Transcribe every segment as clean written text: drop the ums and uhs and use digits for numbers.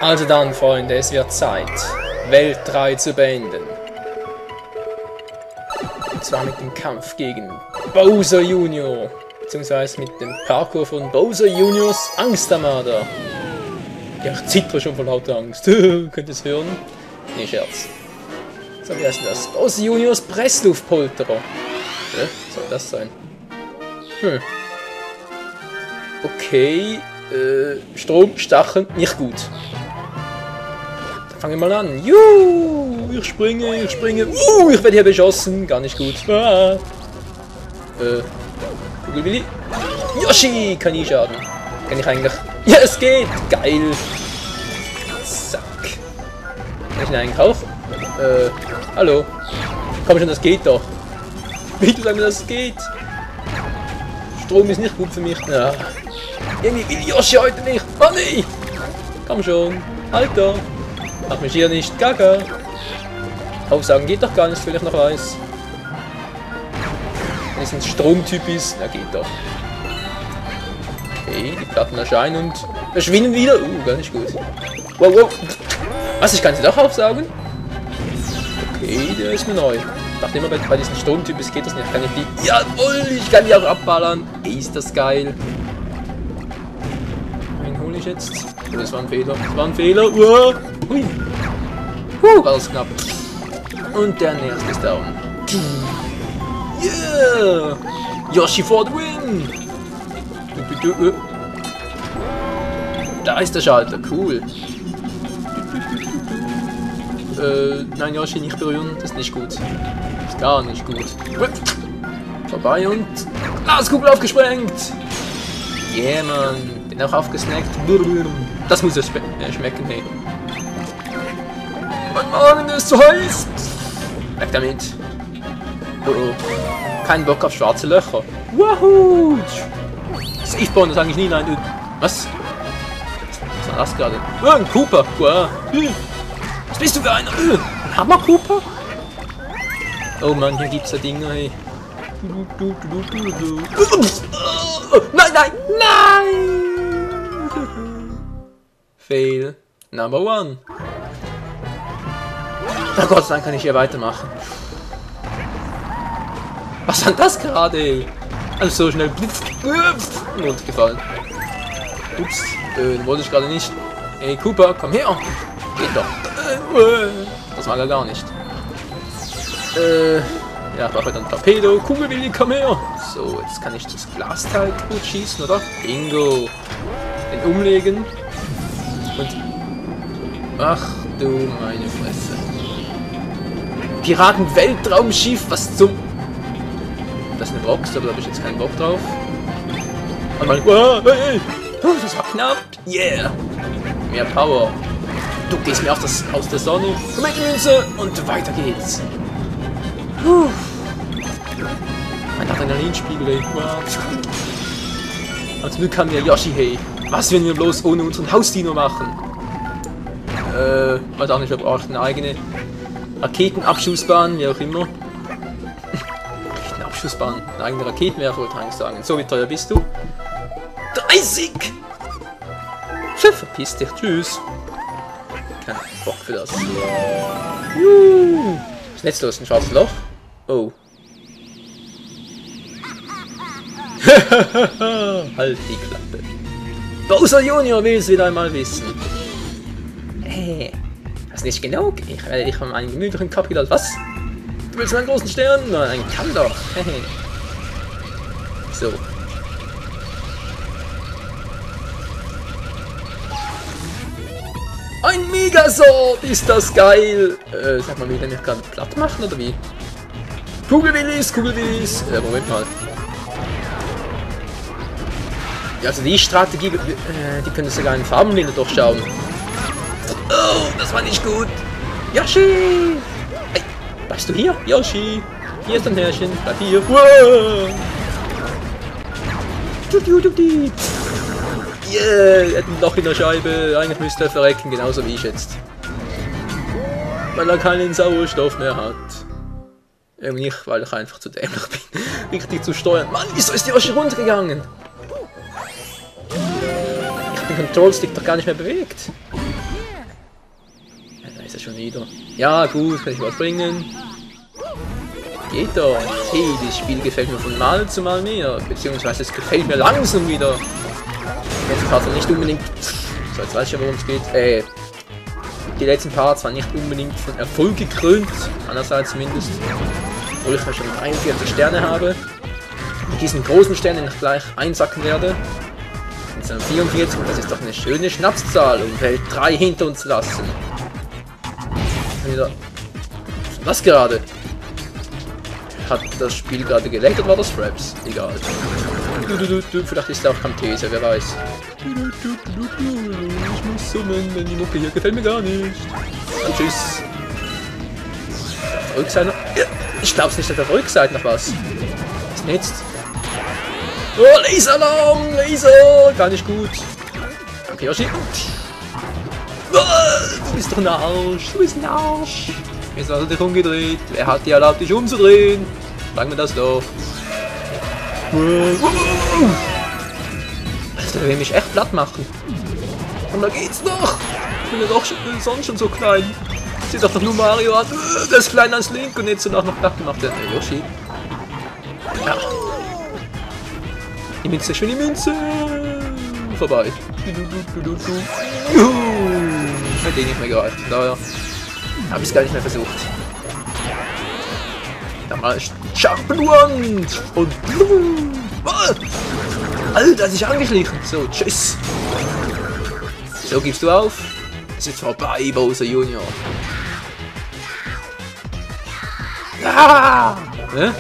Also dann, Freunde, es wird Zeit, Welt 3 zu beenden. Und zwar mit dem Kampf gegen Bowser Junior. Beziehungsweise mit dem Parkour von Bowser Juniors Angstermarder. Ja, ich zittere schon vor lauter Angst. Könnt ihr es hören? Nee, Scherz. So, wie heißt das? Bowser Juniors Pressluftpolterer. Soll das sein? Okay. Strom, Stacheln, nicht gut. Dann fangen wir mal an. Juhu, ich springe. Ich werde hier beschossen. Gar nicht gut. Ah. Kugelwilli. Yoshi, kann ich schaden. Kann ich eigentlich... Ja, es geht. Geil. Zack. Kann ich ihn eigentlich auch? Hallo. Komm schon, das geht doch. Bitte sag mir, dass es geht. Strom ist nicht gut für mich. Ja. Irgendwie will Yoshi heute nicht. Oh nee. Komm schon. Alter. Mach mich hier nicht gaga. Aufsagen geht doch gar nicht, weil ich noch weiß. Wenn es ein Stromtyp ist, na geht doch. Okay, die Platten erscheinen und verschwinden wieder. Gar nicht gut. Wow, wow. Was, ich kann sie doch aufsaugen? Okay, der ist mir neu. Ich dachte immer, bei diesen Stromtypen geht das nicht. Kann ich die... Jawohl, ich kann die auch abballern. Ist das geil. Wen hole ich jetzt? Oh, das war ein Fehler. Das war ein Fehler. Hui. War das knapp. Und der nächste ist down. Yeah! Yoshi for the win! Da ist der Schalter. Cool. Nein, Yoshi, nicht berühren. Das ist nicht gut. Das ist gar nicht gut. Vorbei und... Glaskugel aufgesprengt! Yeah, Mann. Den auch aufgesnackt. Das muss ja schmecken, hey. Mein Magen ist zu heiß! Weg damit. Oh. Kein Bock auf schwarze Löcher. Wahoo! Safebone, das sage ich nie, nein. Was? Was war das gerade? Ein Cooper! Wow. Was bist du für einer? Ein Hammer Cooper? Oh Mann, hier gibt's ja Dinger, hey. Nein, nein, nein! Fail. Number one. Oh Gott, dann kann ich hier weitermachen. Was war das gerade, ey? Also so schnell runtergefallen. Ups, den wollte ich gerade nicht. Ey, Cooper, komm her! Geht doch. Das mag er gar nicht. Ja, ich brauche halt ein Torpedo. Kugelwilli, komm her! So, jetzt kann ich das Glasteil gut schießen, oder? Bingo! Den umlegen. Und... Ach du meine Fresse. Piraten-Weltraumschiff, was zum... Das ist eine Box, aber da habe ich jetzt keinen Bock drauf. Und mal... Hey. Das war knapp! Yeah! Mehr Power. Du gehst mir aus der Sonne. Komm mit Münze und weiter geht's. Ein Adrenalinspiegel, ey. Aber zum Glück kann der Yoshi, hey. Was werden wir bloß ohne unseren Hausdino machen? Weiß auch nicht, wir brauchen eine eigene Raketenabschussbahn, wie auch immer. Raketenabschussbahn, eine eigene Raketenwerfer, wollte ich eigentlich sagen. So, wie teuer bist du? 30! Verpiss dich, tschüss. Kein Bock für das. Was ist jetzt los? Ein schwarzes Loch? Oh. Halt die Klappe. Bowser Junior will es wieder einmal wissen. Hey, das ist nicht genug. Ich werde dich von einem gemütlichen Kopf gedacht. Was? Du willst einen großen Stern? Nein, kann doch. So. Ein Megasword! Ist das geil! Sag mal, will der nicht gerade platt machen, oder wie? Kugelwillis! Moment mal. Ja, also die Strategie, die können sogar in Farbenbilder durchschauen. Oh, das war nicht gut! Yoshi! Hey, bleibst du hier? Yoshi! Hier ist ein Härchen, bleib hier! Wow. Yeah, er hat ein Loch in der Scheibe. Eigentlich müsste er verrecken, genauso wie ich jetzt. Weil er keinen Sauerstoff mehr hat. Eben nicht, weil ich einfach zu dämlich bin, richtig zu steuern. Mann, wieso ist die Yoshi runtergegangen? Ich habe den Control-Stick doch gar nicht mehr bewegt. er schon wieder. Ja, gut, kann ich was bringen. Geht doch. Hey, das Spiel gefällt mir von Mal zu Mal mehr. Beziehungsweise es gefällt mir langsam wieder. Jetzt hat er nicht unbedingt... So, jetzt weiß ich ja, worum es geht. Die letzten Parts waren nicht unbedingt von Erfolg gekrönt. Einerseits zumindest. Obwohl ich ja schon 43 Sterne habe. Mit diesen großen Sternen noch gleich einsacken werde. Mit seinen 44, das ist doch eine schöne Schnapszahl, um Welt 3 hinter uns zu lassen. Was gerade? Hat das Spiel gerade geleckt oder war das Fraps? Egal. Vielleicht ist es auch Camtasia, wer weiß. Ich muss summen, denn die Mucke hier gefällt mir gar nicht. Dann tschüss. Auf der Rückseite noch... Ich glaub's nicht, auf der Rückseite noch was. Was denn jetzt? Oh, Laseralarm! Laser! Gar nicht gut. Okay, Yoshi. Oh, du bist doch ein Arsch. Du bist ein Arsch. Jetzt hast du dich umgedreht. Wer hat dir erlaubt, dich umzudrehen? Frag mir das doch. Also, der will mich echt platt machen. Und da geht's noch. Ich bin ja doch sonst schon so klein. Sieh doch nur Mario an. Der ist klein als Link und jetzt sind auch noch platt gemacht. Der Yoshi. Ja. Die Münze, schön die Münze. Vorbei. Hat den nicht mehr gereicht. Daher habe ich es gar nicht mehr versucht. Dann mal Sharpen One und Alter, hat sich angeschlichen. So, tschüss. So, gibst du auf. Es ist vorbei, Bowser Junior. Ah! Ne?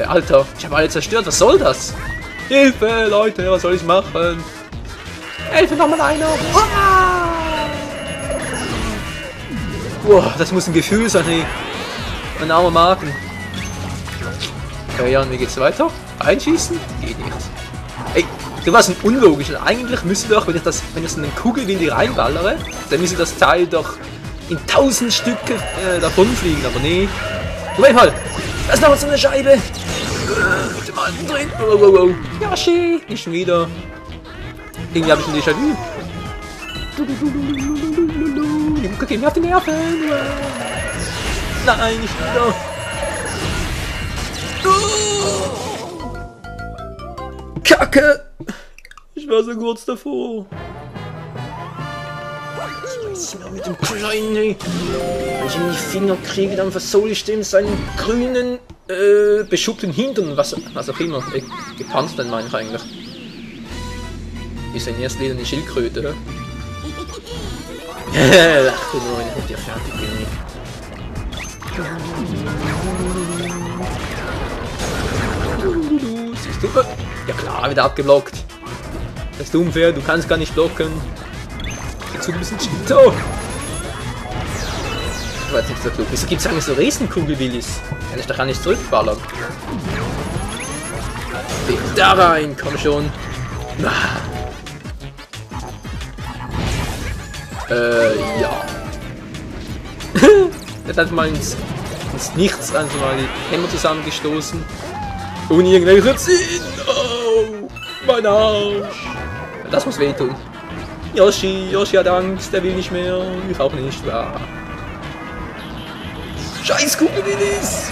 Alter, ich habe alle zerstört. Was soll das? Hilfe, Leute, was soll ich machen? Hilfe, nochmal einer. Ah! Boah, das muss ein Gefühl sein, hey. Mein armer Magen. Ja, und wie geht's weiter? Einschießen? Geht nicht. Ey, du warst ein unlogisch. Eigentlich müsste doch, wenn ich so eine Kugel in die reinballere, dann müsste das Teil doch in 1000 Stücke davon fliegen, aber nee. Moment mal! Da ist noch so eine Scheibe! Mit dem alten drin! Wow. Yoshi! Nicht schon wieder. Irgendwie habe ich ein Déjà-vu. Die Mucke geht mir auf die Nerven! Nein, nicht wieder! Kacke! Ich war so kurz davor. Was ist mir mit dem Kleinen, ey? Wenn ich ihn in die Finger kriege, dann versohle ich dem seinen grünen, beschuppten Hintern, was auch immer. Gepanzert meine ich eigentlich. Ist ja in erster Linie eine Schildkröte, oder? Lach du nur, wenn ich mit dir fertig bin. Siehst du? Ja klar, wieder abgeblockt. Das ist unfair, du kannst gar nicht blocken. Jetzt ein bisschen Cheater. Ich weiß nicht so klug. Wieso gibt es eigentlich so Riesenkugelwillis? Kann ich doch gar nicht zurückballern. Da rein, komm schon. Ja. Er hat mal ins Nichts einfach mal die Hämmer zusammengestoßen. Ohne irgendwelche Sinn. Oh, mein Arsch. Das muss wehtun. Yoshi hat Angst, der will nicht mehr. Ich auch nicht, wahr. Scheiß Kugelwillis.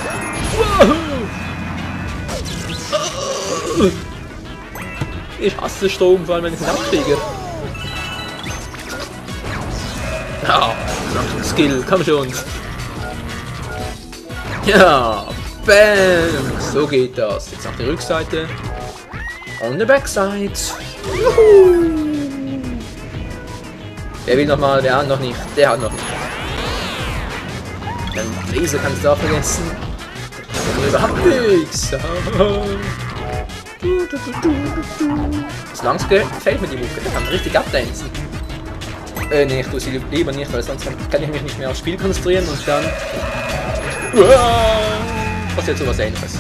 Wow. Oh. Ich hasse Strom, vor allem wenn ich ihn abkriege. Ja, Skill, komm schon. Ja, bam. So geht das. Jetzt auf die Rückseite. On the backside. Juhu. Wer will nochmal? Der hat noch nicht. Der hat noch nicht. Den Laser kannst du auch vergessen. Überhaupt nichts. Solange es gefällt mir die Mucke, der kann richtig abdancen. Nee, ich tue sie lieber nicht, weil sonst kann ich mich nicht mehr aufs Spiel konzentrieren und dann passiert sowas Ähnliches.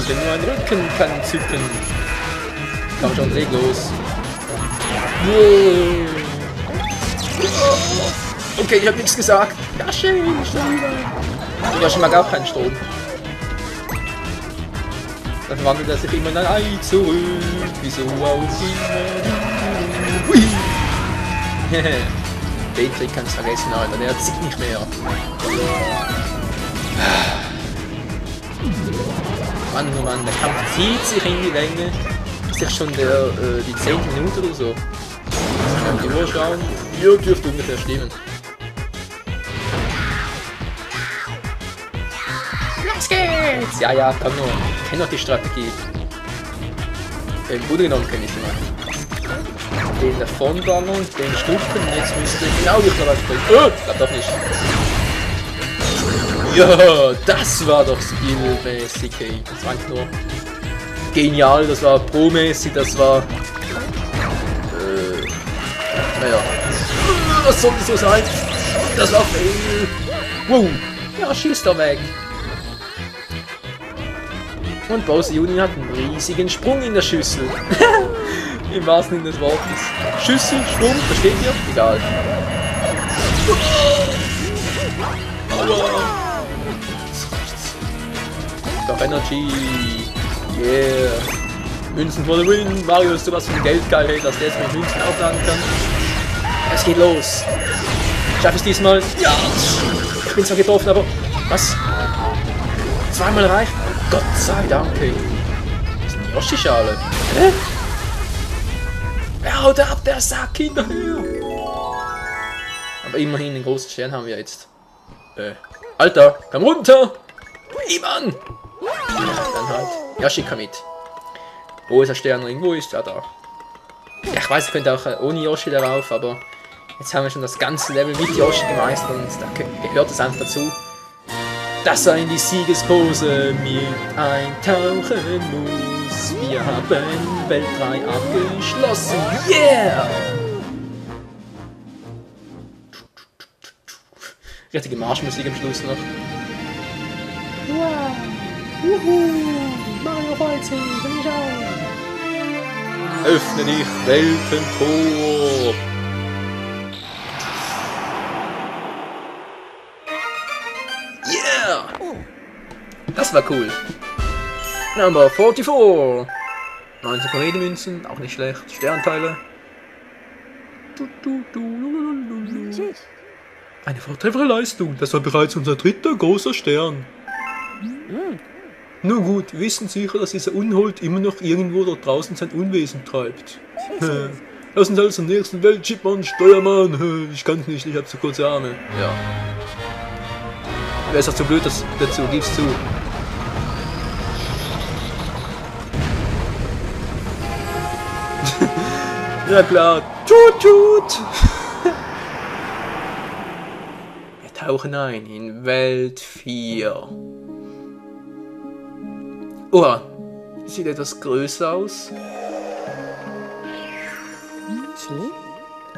Denn nur ein Rücken kann zücken. Komm schon, leg los. Okay, ich hab nichts gesagt. Ja, schön, schon wieder. Yoshi mag auch keinen Strom. Dann wandelt er sich immer in ein Ei zurück. Wieso auch immer. Hui! Den Trick kannst du vergessen, Alter. Der zieht nicht mehr. Mann, oh Mann, der Kampf zieht sich in die Länge. Ist ja schon die 10. Minute oder so. Ich kann die Uhr schauen. Ja, dürfte ungefähr stimmen. Los geht's! Ja, ja, komm nur. Ich kenn noch die Strategie. Im Grunde genommen kenne ich sie noch. Den davonballern, den stufen und jetzt müsste ich genau durch was bringen. Oh, klappt doch nicht. Ja, das war doch skillmäßig, ey. Das war nicht nur genial, das war pro-mäßig, das war... naja. Was soll das so sein? Das war fail. Wow. Ja, schießt er weg. Und Bowser Junior hat einen riesigen Sprung in der Schüssel. Im wahrsten Sinne des Wortes. Schüssel, Sprung, versteht ihr? Egal. Aua. Doch Energy. Yeah. Münzen for the win. Mario ist sowas von geldgeil, hey, dass der jetzt mit Münzen aufladen kann. Es geht los. Schaff ich es diesmal? Ja! Ich bin zwar getroffen, aber... Was? Zweimal reicht? Gott sei Dank, ey. Das ist eine Yoshi-Schale. Hä? Er haut ab, der Sack hinterher. Aber immerhin den großen Stern haben wir jetzt. Alter, komm runter! Iman! Ja, dann halt. Yoshi, komm mit. Wo ist der Stern? Irgendwo ist er da. Ja, ich weiß, ich könnte auch ohne Yoshi darauf, aber jetzt haben wir schon das ganze Level mit Yoshi gemeistert und da gehört es einfach dazu, dass er in die Siegespose mit eintauchen muss. Wir haben Welt 3 abgeschlossen. Yeah! Richtige Marschmusik am Schluss noch. Wow! Juhu! Mario freut sich, bin ich auch! Öffne dich, Weltentor! Yeah! Das war cool. Number 44. 19 Komödienmünzen, auch nicht schlecht. Sternteile. Eine vortreffliche Leistung. Das war bereits unser 3. großer Stern. Nun gut, wir wissen sicher, dass dieser Unhold immer noch irgendwo dort draußen sein Unwesen treibt. Lass uns also zur nächsten Welt, Chipmunk, Steuermann. Ich kann's nicht, ich hab zu kurze Arme. Ja. Wer ist auch zu blöd dazu, gib's zu. Ja klar, tut tut! Wir tauchen ein in Welt 4. Oha, sieht etwas größer aus.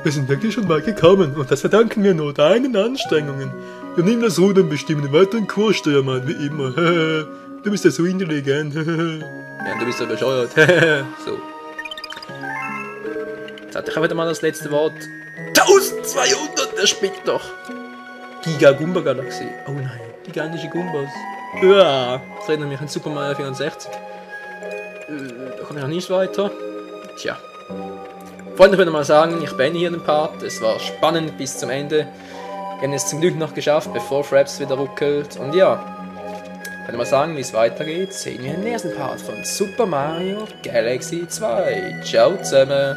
Wir sind wirklich schon weit gekommen und das verdanken wir nur deinen Anstrengungen. Wir nehmen das Ruder und bestimmen den weiteren Kurs, Steuermann, wie immer. Du bist ja so intelligent. Ja, du bist ja bescheuert. So. Jetzt hatte ich auch wieder mal das letzte Wort. 1200, der spickt doch. Giga Goomba Galaxie. Oh nein, gigantische Goombas. Ja, das erinnert mich an Super Mario 64. Da komme ich noch nicht weiter. Tja. Freunde, ich würde mal sagen, ich beende hier den Part. Es war spannend bis zum Ende. Wir haben es zum Glück noch geschafft, bevor Fraps wieder ruckelt. Und ja, ich würde mal sagen, wie es weitergeht, sehen wir im nächsten Part von Super Mario Galaxy 2. Ciao zusammen.